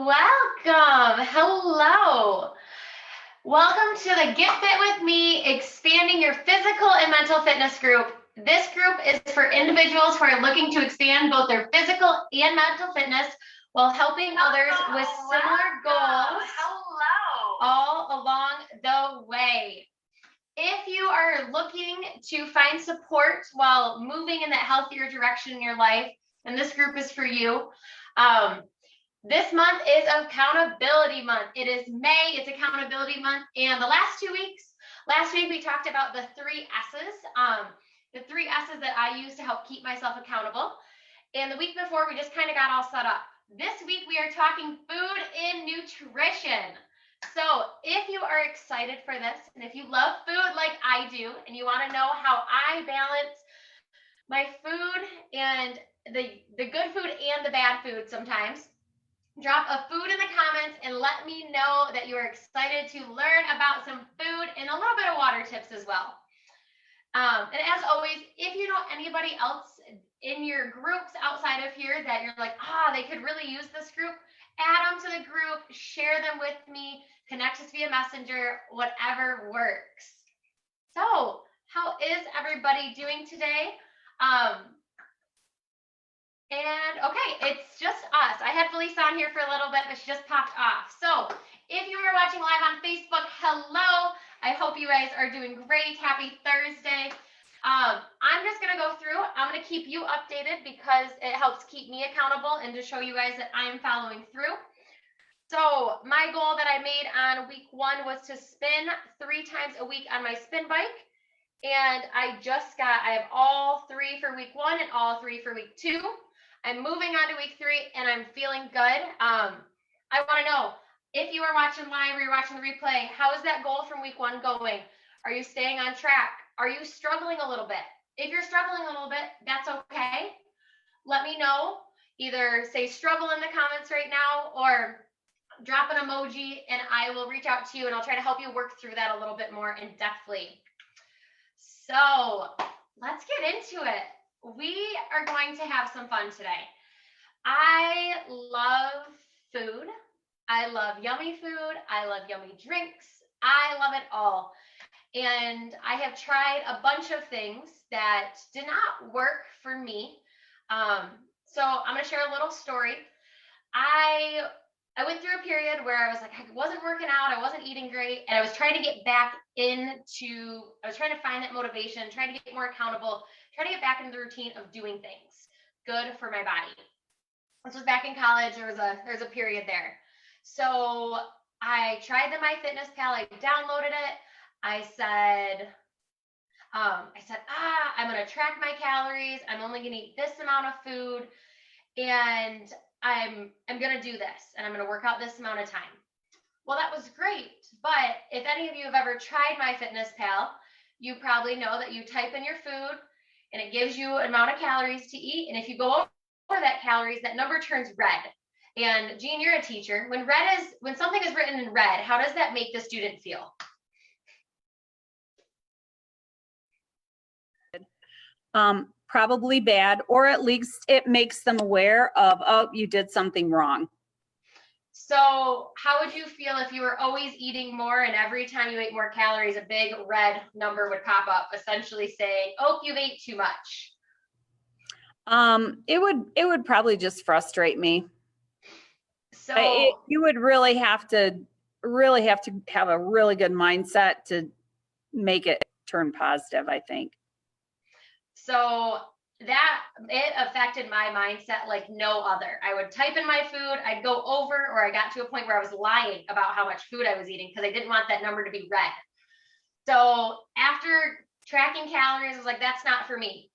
Welcome. Hello. Welcome to the Get Fit with Me, expanding your physical and mental fitness group. This group is for individuals who are looking to expand both their physical and mental fitness while helping others with similar goals all along the way. If you are looking to find support while moving in that healthier direction in your life, then this group is for you. This month is accountability month. It is May, it's accountability month. And the last 2 weeks, last week we talked about the 3 S's, the 3 S's that I use to help keep myself accountable. And the week before, we just kind of got all set up. This week we are talking food and nutrition. So if you are excited for this, and if you love food like I do, and you want to know how I balance my food and the good food and the bad food sometimes, drop a food in the comments and let me know that you are excited to learn about some food and a little bit of water tips as well. And as always, if you know anybody else in your groups outside of here that you're like, they could really use this group, add them to the group, share them with me, connect us via Messenger, whatever works. So how is everybody doing today? And okay, it's just us. I had Felice on here for a little bit, but she just popped off. So if you are watching live on Facebook, hello. I hope you guys are doing great. Happy Thursday. I'm just going to go through. I'm going to keep you updated because it helps keep me accountable and to show you guys that I am following through. So my goal that I made on week 1 was to spin 3 times a week on my spin bike. And I have all 3 for week 1 and all 3 for week 2. I'm moving on to week 3 and I'm feeling good. I want to know if you are watching live or you're watching the replay, how is that goal from week 1 going? Are you staying on track? Are you struggling a little bit? If you're struggling a little bit, that's okay. Let me know. Either say struggle in the comments right now or drop an emoji and I will reach out to you and I'll try to help you work through that a little bit more in-depthly. So let's get into it. We are going to have some fun today. I love food. I love yummy food. I love yummy drinks. I love it all. And I have tried a bunch of things that did not work for me. So I'm going to share a little story. I went through a period where I was like, I wasn't working out, I wasn't eating great, and I was trying to get back I was trying to find that motivation, trying to get more accountable, trying to get back into the routine of doing things good for my body. This was back in college. There's a period there. So I tried the MyFitnessPal, I downloaded it. I said, I'm going to track my calories. I'm only going to eat this amount of food. And I'm going to do this and I'm going to work out this amount of time. Well, that was great. But if any of you have ever tried MyFitnessPal, you probably know that you type in your food and it gives you an amount of calories to eat. And if you go over that calories, that number turns red. And Jean, you're a teacher. When something is written in red, how does that make the student feel? Probably bad, or at least it makes them aware of, oh, you did something wrong. So how would you feel if you were always eating more and every time you ate more calories, a big red number would pop up essentially saying, oh, you've ate too much? It would probably just frustrate me. So you would really have to have a really good mindset to make it turn positive, I think. So it affected my mindset like no other. I would type in my food, I'd go over, or I got to a point where I was lying about how much food I was eating because I didn't want that number to be red. So after tracking calories, I was like, that's not for me.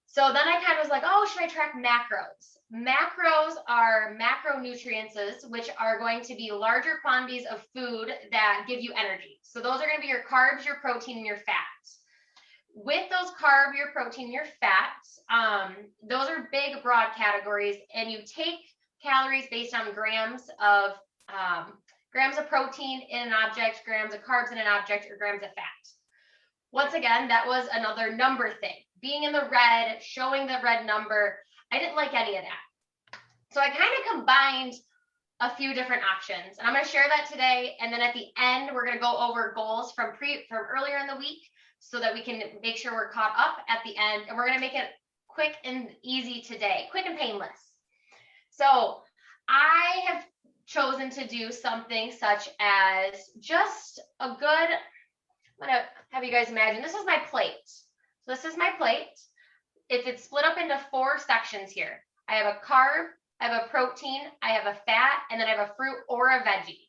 So then I kind of was like, oh, should I track macros? Macros are macronutrients, which are going to be larger quantities of food that give you energy. So those are going to be your carbs, your protein, and your fats. With those carb, your protein, your fats, those are big, broad categories, and you take calories based on grams of protein in an object, grams of carbs in an object, or grams of fat. Once again, that was another number thing. Being in the red, showing the red number, I didn't like any of that. So I kind of combined a few different options. And I'm going to share that today. And then at the end, we're going to go over goals from earlier in the week so that we can make sure we're caught up at the end. And we're going to make it quick and easy today, quick and painless. So I have chosen to do something such as just a good, I'm going to have you guys imagine, this is my plate. So this is my plate. It's split up into 4 sections here. I have a carb, I have a protein, I have a fat, and then I have a fruit or a veggie.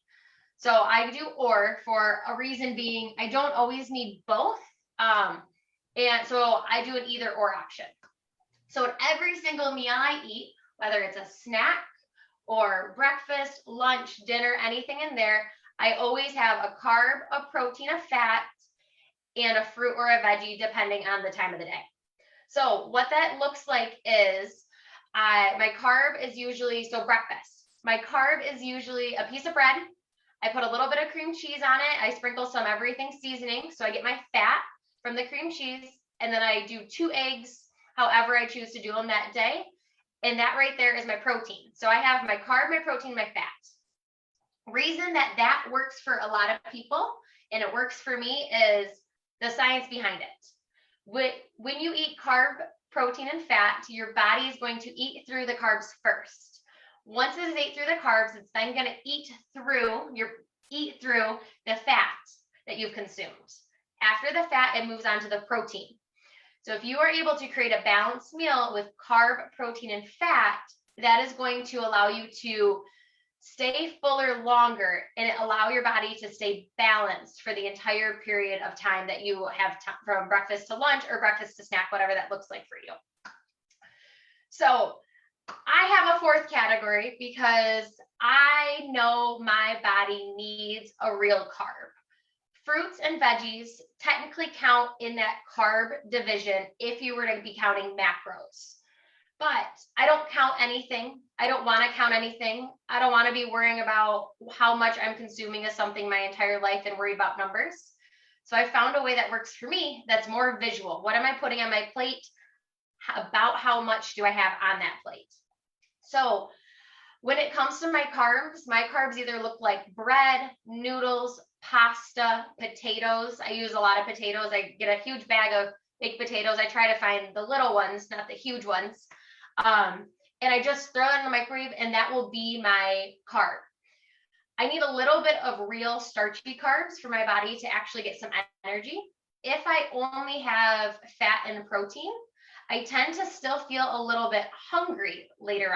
So I do or for a reason being, I don't always need both. And so I do an either or option. So at every single meal I eat, whether it's a snack or breakfast, lunch, dinner, anything in there, I always have a carb, a protein, a fat, and a fruit or a veggie, depending on the time of the day. So what that looks like is my carb is usually, so breakfast, my carb is usually a piece of bread. I put a little bit of cream cheese on it. I sprinkle some everything seasoning. So I get my fat from the cream cheese, and then I do 2 eggs, however I choose to do them that day. And that right there is my protein. So I have my carb, my protein, my fat. Reason that works for a lot of people, and it works for me, is the science behind it. When you eat carb, protein, and fat, your body is going to eat through the carbs first. Once it's ate through the carbs, it's then going to eat through the fat that you've consumed. After the fat, it moves on to the protein. So if you are able to create a balanced meal with carb, protein, and fat, that is going to allow you to stay fuller longer and allow your body to stay balanced for the entire period of time that you have from breakfast to lunch or breakfast to snack, whatever that looks like for you. So I have a 4th category because I know my body needs a real carb. Fruits and veggies technically count in that carb division if you were to be counting macros. But I don't count anything. I don't want to count anything. I don't want to be worrying about how much I'm consuming of something my entire life and worry about numbers. So I found a way that works for me that's more visual. What am I putting on my plate? About how much do I have on that plate? So when it comes to my carbs either look like bread, noodles, pasta, potatoes. I use a lot of potatoes. I get a huge bag of baked potatoes. I try to find the little ones, not the huge ones. And I just throw it in the microwave, and that will be my carb. I need a little bit of real starchy carbs for my body to actually get some energy. If I only have fat and protein, I tend to still feel a little bit hungry later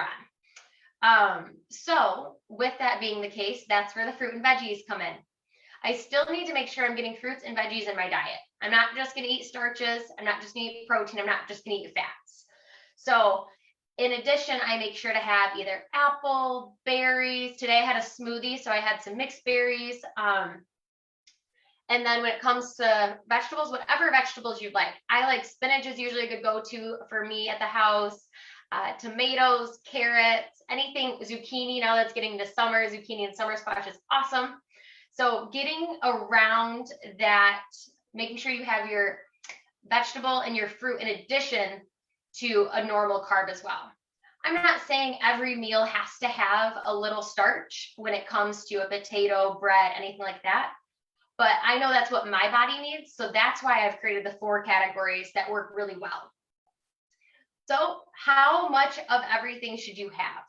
on. So with that being the case, that's where the fruit and veggies come in. I still need to make sure I'm getting fruits and veggies in my diet. I'm not just going to eat starches. I'm not just going to eat protein. I'm not just going to eat fats. So in addition, I make sure to have either apple, berries. Today I had a smoothie, so I had some mixed berries. And then when it comes to vegetables, whatever vegetables you'd like. I like spinach is usually a good go-to for me at the house. Tomatoes, carrots, anything, zucchini. Now that's getting into summer, zucchini and summer squash is awesome. So getting around that, making sure you have your vegetable and your fruit in addition to a normal carb as well. I'm not saying every meal has to have a little starch when it comes to a potato, bread, anything like that. But I know that's what my body needs. So that's why I've created the 4 categories that work really well. So how much of everything should you have?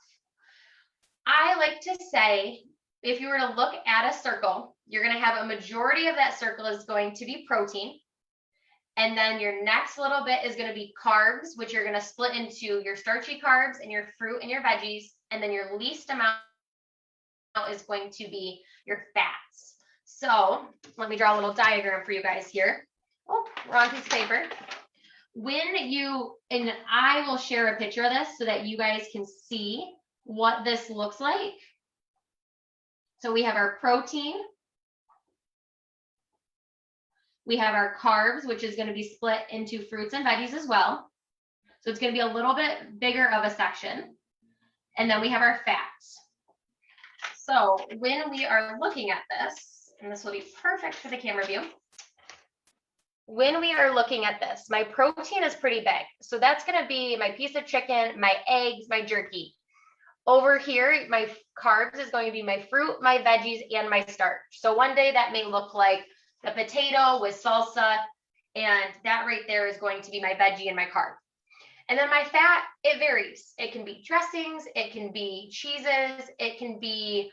I like to say, if you were to look at a circle, you're going to have a majority of that circle is going to be protein. And then your next little bit is going to be carbs, which you're going to split into your starchy carbs and your fruit and your veggies. And then your least amount is going to be your fats. So let me draw a little diagram for you guys here. Oh, wrong piece of paper. And I will share a picture of this so that you guys can see what this looks like. So we have our protein. We have our carbs, which is going to be split into fruits and veggies as well. So it's going to be a little bit bigger of a section. And then we have our fats. So when we are looking at this, and this will be perfect for the camera view. When we are looking at this, my protein is pretty big. So that's going to be my piece of chicken, my eggs, my jerky. Over here, my carbs is going to be my fruit, my veggies, and my starch. So one day that may look like the potato with salsa, and that right there is going to be my veggie and my carb. And then my fat, it varies. It can be dressings, it can be cheeses, it can be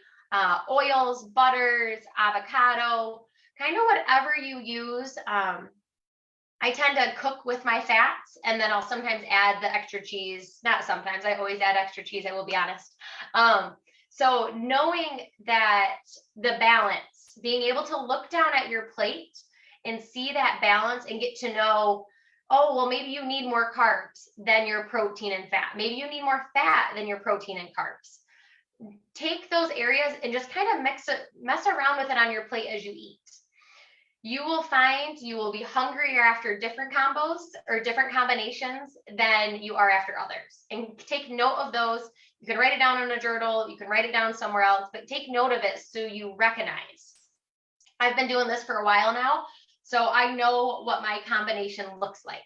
oils, butters, avocado, kind of whatever you use. I tend to cook with my fats, and then I'll sometimes add the extra cheese. Not sometimes, I always add extra cheese, I will be honest. So knowing that the balance, being able to look down at your plate and see that balance and get to know, oh, well, maybe you need more carbs than your protein and fat. Maybe you need more fat than your protein and carbs. Take those areas and just kind of mess around with it on your plate as you eat. You will find you will be hungrier after different combos or different combinations than you are after others. And take note of those. You can write it down in a journal, you can write it down somewhere else, but take note of it so you recognize. I've been doing this for a while now, so I know what my combination looks like.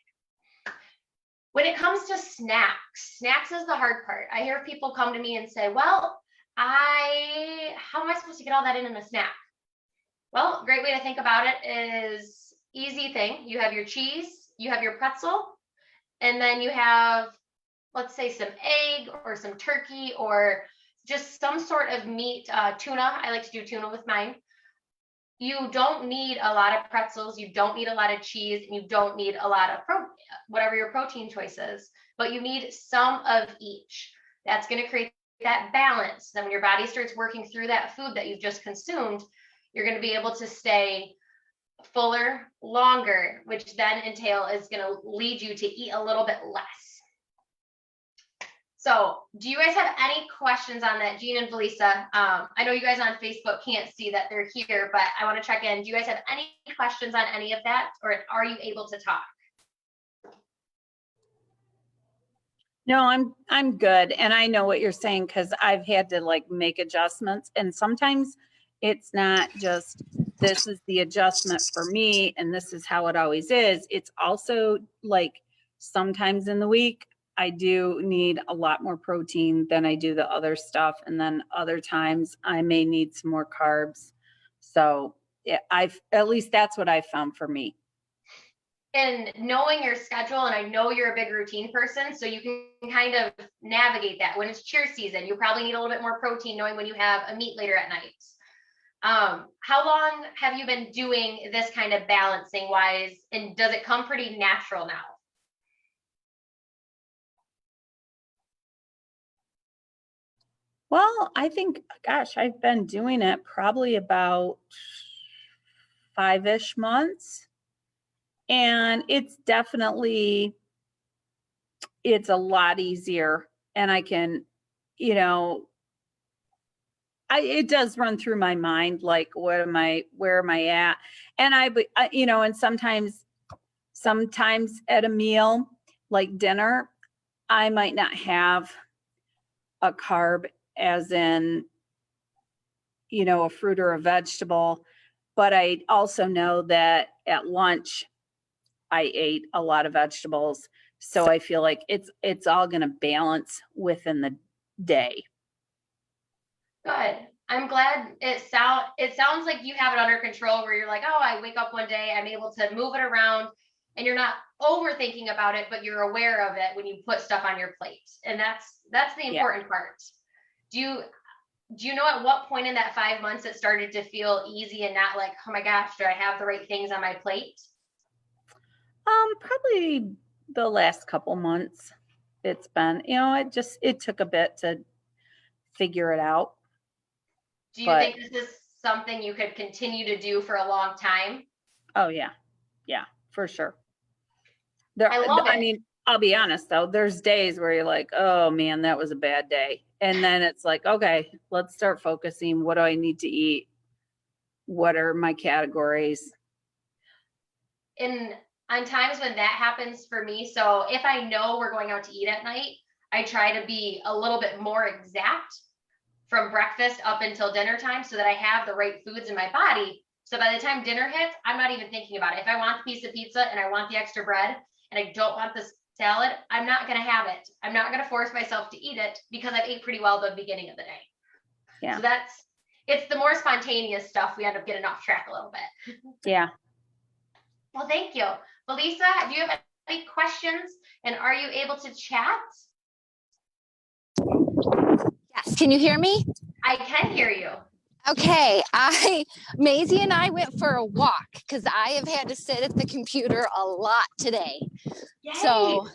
When it comes to snacks is the hard part. I hear people come to me and say, well, how am I supposed to get all that in a snack? Well, great way to think about it is easy thing. You have your cheese, you have your pretzel, and then you have, let's say, some egg or some turkey or just some sort of meat, tuna. I like to do tuna with mine. You don't need a lot of pretzels, you don't need a lot of cheese, and you don't need a lot of whatever your protein choice is, but you need some of each. That's going to create that balance. Then when your body starts working through that food that you've just consumed, you're going to be able to stay fuller longer, which then is going to lead you to eat a little bit less. So do you guys have any questions on that, Jean and Felisa? I know you guys on Facebook can't see that they're here, but I want to check in. Do you guys have any questions on any of that, or are you able to talk? No, I'm good. And I know what you're saying because I've had to like make adjustments. And sometimes it's not just this is the adjustment for me and this is how it always is. It's also like sometimes in the week, I do need a lot more protein than I do the other stuff. And then other times I may need some more carbs. So yeah, at least that's what I found for me. And knowing your schedule, and I know you're a big routine person, so you can kind of navigate that. When it's cheer season, you probably need a little bit more protein knowing when you have a meet later at night. How long have you been doing this kind of balancing wise, and does it come pretty natural now? Well, I think, gosh, I've been doing it probably about 5-ish months. And it's a lot easier. And I can, it does run through my mind, like, where am I at? And and sometimes at a meal, like dinner, I might not have a carb as in, a fruit or a vegetable, but I also know that at lunch, I ate a lot of vegetables. So I feel like it's all going to balance within the day. Good. I'm glad it sounds like you have it under control where you're like, oh, I wake up one day, I'm able to move it around, and you're not overthinking about it, but you're aware of it when you put stuff on your plate. And that's the important part. Do you know at what point in that 5 months it started to feel easy and not like, oh my gosh, do I have the right things on my plate? Probably the last couple months. It's been, it took a bit to figure it out. Do you think this is something you could continue to do for a long time? Oh yeah. Yeah, for sure. I mean, I'll be honest though, there's days where you're like, oh man, that was a bad day. And then it's like, okay, let's start focusing. What do I need to eat? What are my categories? And on times when that happens for me, so if I know we're going out to eat at night, I try to be a little bit more exact from breakfast up until dinner time so that I have the right foods in my body. So by the time dinner hits, I'm not even thinking about it. If I want the piece of pizza and I want the extra bread and I don't want this salad, I'm not going to have it. I'm not going to force myself to eat it because I've ate pretty well the beginning of the day. Yeah. So it's the more spontaneous stuff we end up getting off track a little bit. Yeah. Well, thank you. Melissa, do you have any questions, and are you able to chat? Yes, can you hear me? I can hear you. Okay, Maisie and I went for a walk because I have had to sit at the computer a lot today. Yay. So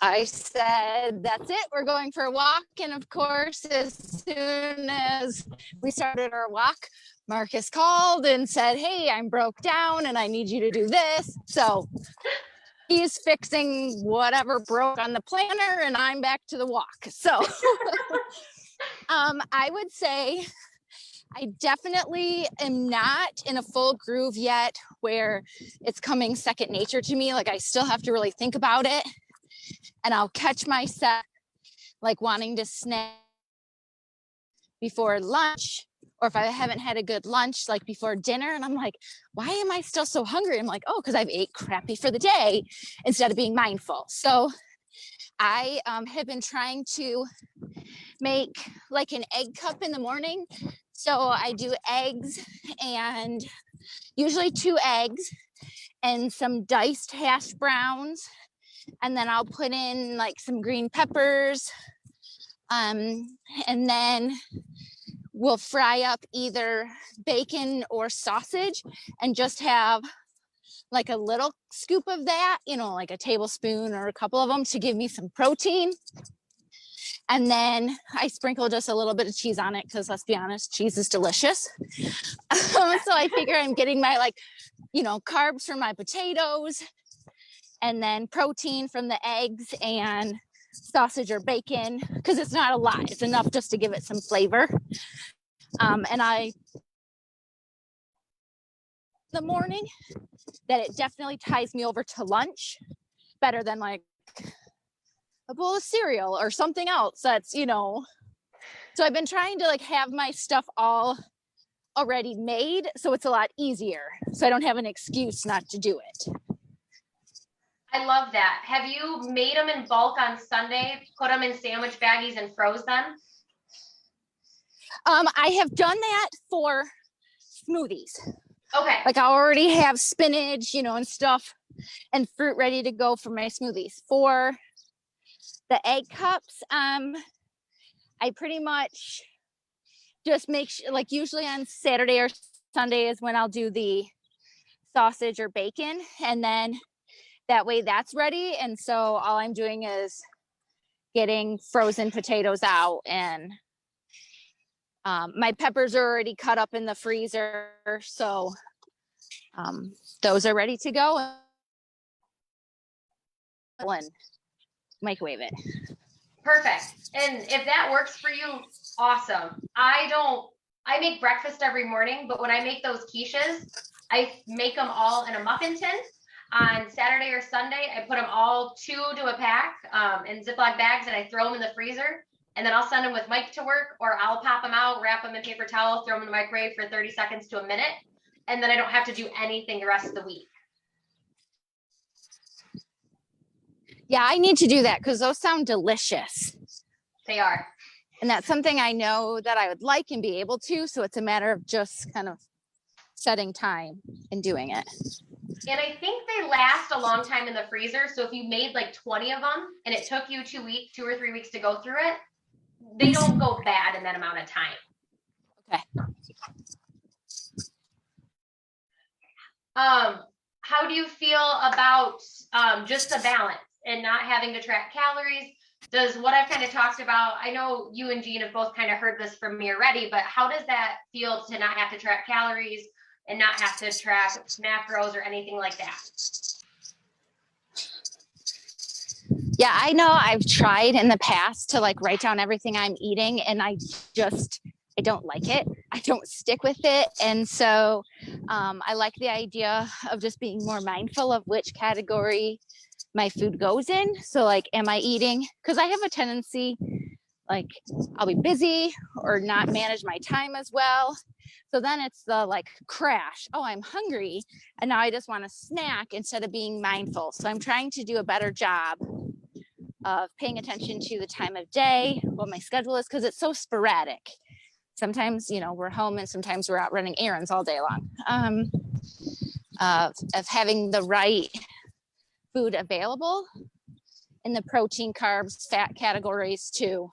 I said, that's it, we're going for a walk. And of course, as soon as we started our walk, Marcus called and said, hey, I'm broke down and I need you to do this. So he's fixing whatever broke on the planner and I'm back to the walk. So I would say I definitely am not in a full groove yet where it's coming second nature to me. Like I still have to really think about it, and I'll catch myself like wanting to snack before lunch, or if I haven't had a good lunch, like before dinner, and I'm like, why am I still so hungry? I'm like, oh, because I've ate crappy for the day instead of being mindful. So I have been trying to make like an egg cup in the morning. So I do eggs, and usually 2 eggs and some diced hash browns. And then I'll put in like some green peppers. And then we'll fry up either bacon or sausage and just have like a little scoop of that, you know, like a tablespoon or a couple of them to give me some protein. And then I sprinkle just a little bit of cheese on it because let's be honest, cheese is delicious. So I figure I'm getting my like, you know, carbs from my potatoes and then protein from the eggs and sausage or bacon because it's not a lot. It's enough just to give it some flavor. And the morning that it definitely ties me over to lunch better than like a bowl of cereal or something else that's, you know. So I've been trying to like have my stuff all already made so it's a lot easier, so I don't have an excuse not to do it. I love that. Have you made them in bulk on Sunday, put them in sandwich baggies and froze them? I have done that for smoothies. Okay. Like I already have spinach, you know, and stuff and fruit ready to go for my smoothies. For the egg cups, I pretty much just make sure, like usually on Saturday or Sunday is when I'll do the sausage or bacon, and then that way that's ready. And so all I'm doing is getting frozen potatoes out, and my peppers are already cut up in the freezer. So those are ready to go. And microwave it. Perfect. And if that works for you, awesome. I make breakfast every morning, but when I make those quiches, I make them all in a muffin tin. On Saturday or Sunday, I put them all 2 to a pack in Ziploc bags, and I throw them in the freezer. And then I'll send them with Mike to work, or I'll pop them out, wrap them in paper towel, throw them in the microwave for 30 seconds to a minute. And then I don't have to do anything the rest of the week. Yeah, I need to do that because those sound delicious. They are. And that's something I know that I would like and be able to. So it's a matter of just kind of setting time and doing it. And I think they last a long time in the freezer. So if you made like 20 of them and it took you 2 or 3 weeks to go through it, they don't go bad in that amount of time. Okay. How do you feel about just the balance and not having to track calories? Does what I've kind of talked about, I know you and Jean have both kind of heard this from me already, but how does that feel to not have to track calories and not have to track macros or anything like that? Yeah, I know I've tried in the past to like write down everything I'm eating, and I don't like it. I don't stick with it. And so I like the idea of just being more mindful of which category my food goes in. So like, am I eating? Because I have a tendency, like I'll be busy or not manage my time as well. So then it's the like crash. Oh, I'm hungry. And now I just want a snack instead of being mindful. So I'm trying to do a better job of paying attention to the time of day, what my schedule is, because it's so sporadic. Sometimes, you know, we're home and sometimes we're out running errands all day long. Of having the right food available in the protein, carbs, fat categories to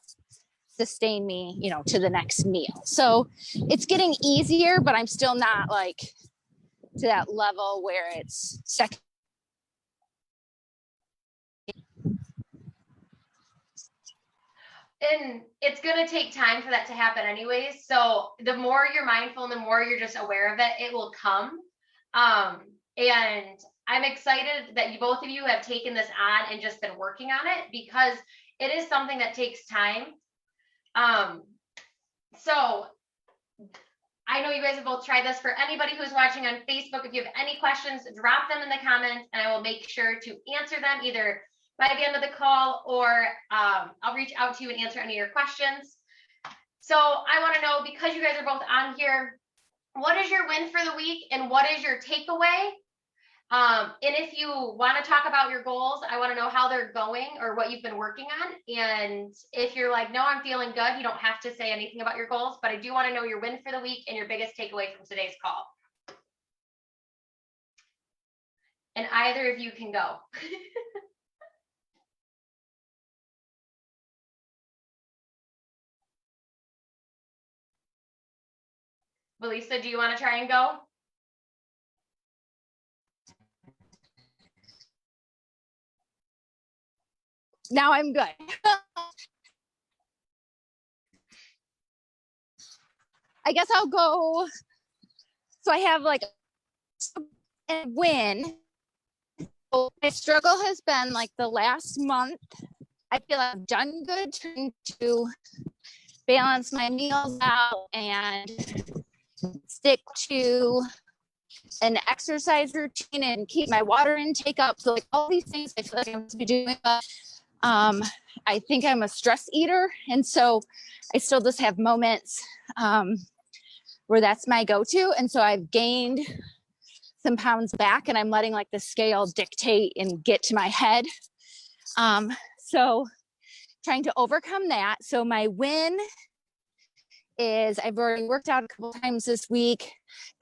sustain me, you know, to the next meal. So it's getting easier, but I'm still not like to that level where it's second. And it's going to take time for that to happen anyways. So the more you're mindful and the more you're just aware of it, it will come. And I'm excited that both of you have taken this on and just been working on it, because it is something that takes time. So I know you guys have both tried this. For anybody who's watching on Facebook, if you have any questions, drop them in the comments and I will make sure to answer them either by the end of the call, or I'll reach out to you and answer any of your questions. So I want to know, because you guys are both on here, what is your win for the week and what is your takeaway? And if you want to talk about your goals, I want to know how they're going or what you've been working on. And if you're like, no, I'm feeling good, you don't have to say anything about your goals, but I do want to know your win for the week and your biggest takeaway from today's call. And either of you can go. Melissa, do you want to try and go? Now I'm good. I guess I'll go. So I have like a win. My struggle has been like the last month. I feel I've done good trying to balance my meals out and stick to an exercise routine and keep my water intake up. So like all these things I feel like I'm supposed to be doing, but I think I'm a stress eater. And so I still just have moments where that's my go-to. And so I've gained some pounds back and I'm letting like the scale dictate and get to my head. So trying to overcome that. So my win is I've already worked out a couple times this week.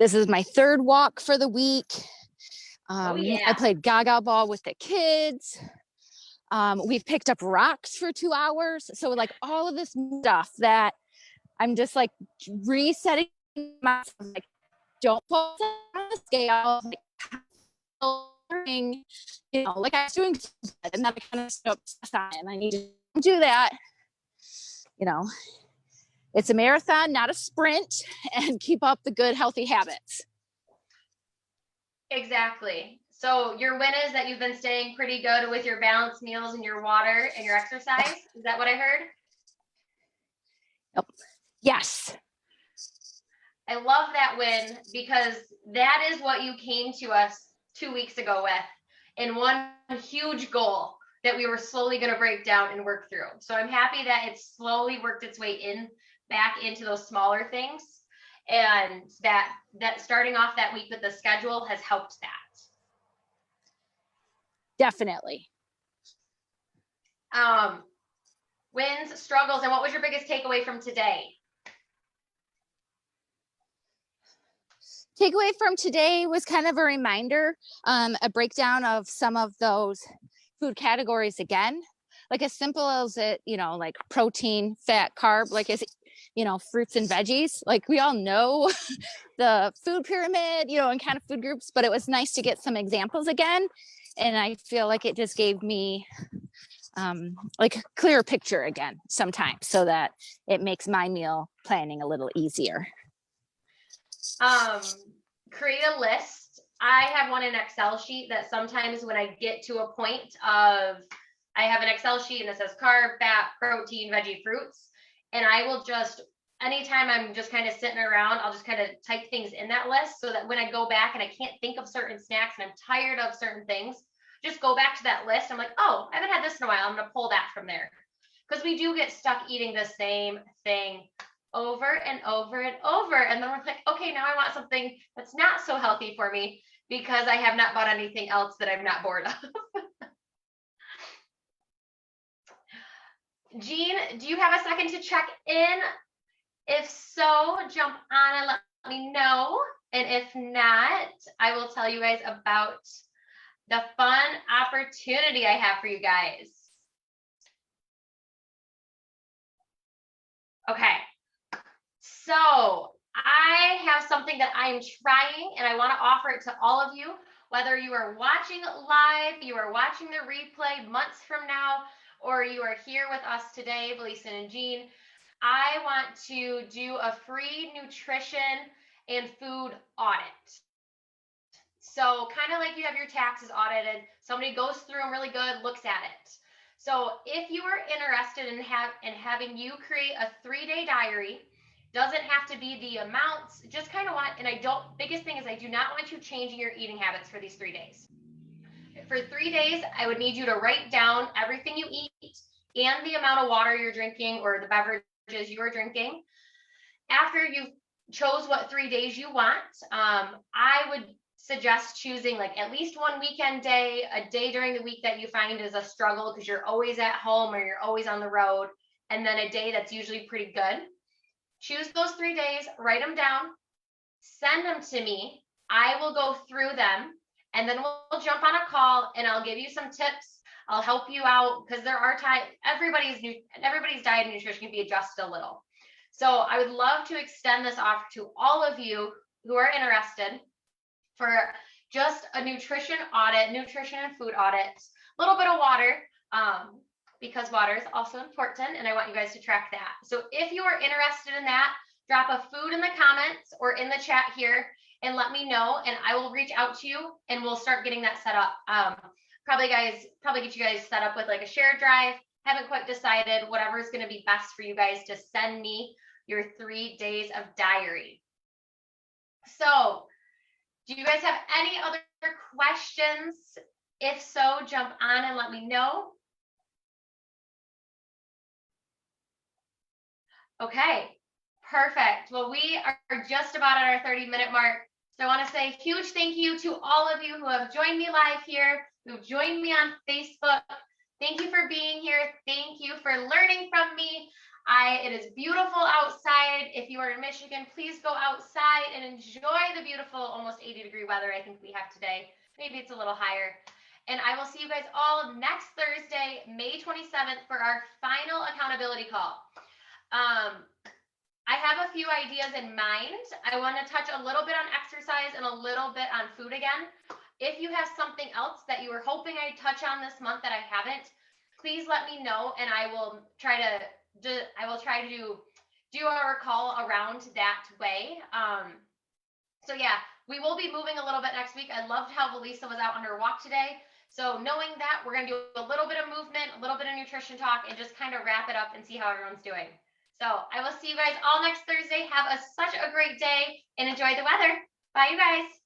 This is my third walk for the week. I played gaga ball with the kids. We've picked up rocks for 2 hours. So like all of this stuff that I'm just like resetting myself, like don't focus on the scale, like, you know, like I was doing and then I kind of stopped and I need to do that. You know, it's a marathon, not a sprint, and keep up the good, healthy habits. Exactly. So your win is that you've been staying pretty good with your balanced meals and your water and your exercise. Is that what I heard? Yep. Yes. I love that win, because that is what you came to us 2 weeks ago with, and one huge goal that we were slowly going to break down and work through. So I'm happy that it's slowly worked its way back into those smaller things, and that starting off that week with the schedule has helped that. Definitely. Wins, struggles, and what was your biggest takeaway from today? Takeaway from today was kind of a reminder, a breakdown of some of those food categories again, like as simple as it, you know, like protein, fat, carb, like as, you know, fruits and veggies. Like we all know the food pyramid, you know, and kind of food groups, but it was nice to get some examples again. And I feel like it just gave me like a clearer picture again sometimes, so that it makes my meal planning a little easier. Create a list. I have one in Excel sheet that sometimes when I get to a point of, I have an Excel sheet and it says carb, fat, protein, veggie, fruits. And I will just, anytime I'm just kind of sitting around, I'll just kind of type things in that list, so that when I go back and I can't think of certain snacks and I'm tired of certain things, just go back to that list. I'm like, oh, I haven't had this in a while. I'm going to pull that from there. Because we do get stuck eating the same thing over and over and over. And then we're like, okay, now I want something that's not so healthy for me because I have not bought anything else that I'm not bored of. Jean, do you have a second to check in? If so, jump on and let me know. And if not, I will tell you guys about the fun opportunity I have for you guys. Okay, so I have something that I'm trying and I want to offer it to all of you, whether you are watching live, you are watching the replay months from now, or you are here with us today, Belisa and Jean. I want to do a free nutrition and food audit. So kind of like you have your taxes audited, somebody goes through them really good, looks at it. So if you are interested in having you create a 3-day diary, doesn't have to be the amounts, just kind of want, and biggest thing is I do not want you changing your eating habits for these 3 days. For 3 days, I would need you to write down everything you eat and the amount of water you're drinking or the beverages you're drinking. After you've chose what 3 days you want, I would suggest choosing like at least one weekend day, a day during the week that you find is a struggle because you're always at home or you're always on the road, and then a day that's usually pretty good. Choose those 3 days, write them down, send them to me. I will go through them, and then we'll jump on a call and I'll give you some tips. I'll help you out because there are times everybody's diet and nutrition can be adjusted a little. So I would love to extend this offer to all of you who are interested for just a nutrition and food audit, a little bit of water, because water is also important and I want you guys to track that. So if you are interested in that, drop a food in the comments or in the chat here and let me know, and I will reach out to you and we'll start getting that set up. Probably get you guys set up with like a shared drive. Haven't quite decided, whatever is going to be best for you guys to send me your 3 days of diary. So do you guys have any other questions? If so, jump on and let me know. Okay, perfect. Well, we are just about at our 30-minute mark. So I want to say a huge thank you to all of you who have joined me live here, who've joined me on Facebook. Thank you for being here. Thank you for learning from me. It is beautiful outside. If you are in Michigan, please go outside and enjoy the beautiful almost 80-degree weather I think we have today. Maybe it's a little higher. And I will see you guys all next Thursday, May 27th, for our final accountability call. I have a few ideas in mind. I want to touch a little bit on exercise and a little bit on food again. If you have something else that you were hoping I'd touch on this month that I haven't, please let me know and I will try to do our call around that way. So yeah, we will be moving a little bit next week. I loved how Belisa was out on her walk today. So knowing that, we're going to do a little bit of movement, a little bit of nutrition talk, and just kind of wrap it up and see how everyone's doing. So I will see you guys all next Thursday. Have such a great day and enjoy the weather. Bye, you guys.